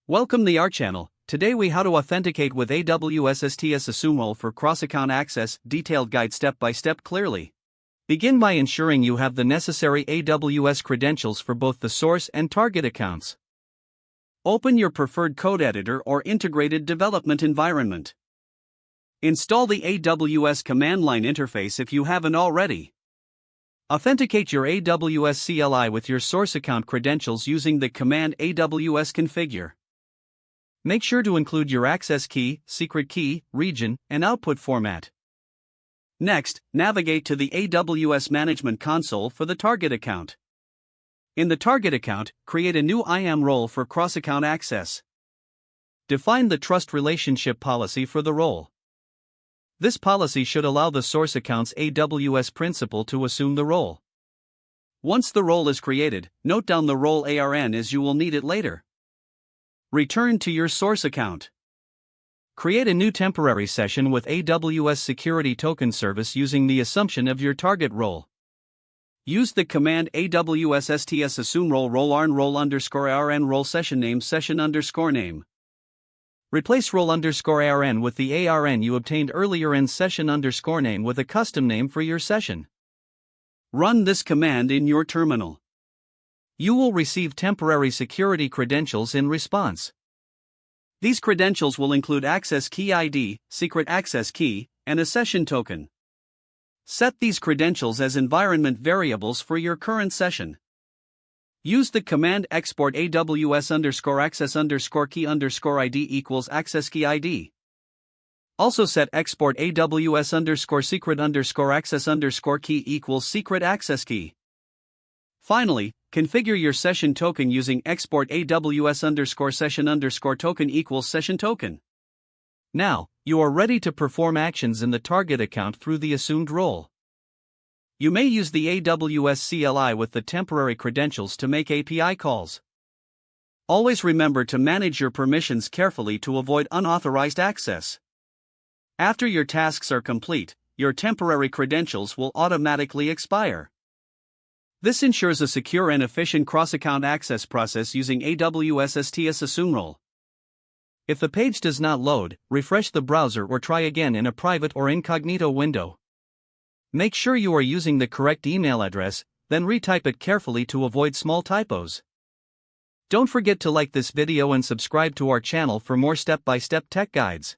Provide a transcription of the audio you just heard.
Welcome to our channel. Today we how to authenticate with AWS STS AssumeRole for cross-account access, detailed guide step by step clearly. Begin by ensuring you have the necessary AWS credentials for both the source and target accounts. Open your preferred code editor or integrated development environment. Install the AWS command line interface if you haven't already. Authenticate your AWS CLI with your source account credentials using the command AWS configure. Make sure to include your access key, secret key, region, and output format. Next, navigate to the AWS Management Console for the target account. In the target account, create a new IAM role for cross-account access. Define the trust relationship policy for the role. This policy should allow the source account's AWS principal to assume the role. Once the role is created, note down the role ARN as you will need it later. Return to your source account. Create a new temporary session with AWS Security Token Service using the assumption of your target role. Use the command AWS STS AssumeRole role ARN role underscore ARN role session underscore name. Replace role underscore ARN with the ARN you obtained earlier in session underscore name with a custom name for your session. Run this command in your terminal. You will receive temporary security credentials in response. These credentials will include access key ID, secret access key, and a session token. Set these credentials as environment variables for your current session. Use the command export AWS underscore access underscore key underscore ID equals access key ID. Also set export AWS underscore secret underscore access underscore key equals secret access key. Finally, configure your session token using export AWS underscore session underscore token equals session token. Now, you are ready to perform actions in the target account through the assumed role. You may use the AWS CLI with the temporary credentials to make API calls. Always remember to manage your permissions carefully to avoid unauthorized access. After your tasks are complete, your temporary credentials will automatically expire. This ensures a secure and efficient cross-account access process using AWS STS AssumeRole. If the page does not load, refresh the browser or try again in a private or incognito window. Make sure you are using the correct email address, then retype it carefully to avoid small typos. Don't forget to like this video and subscribe to our channel for more step-by-step tech guides.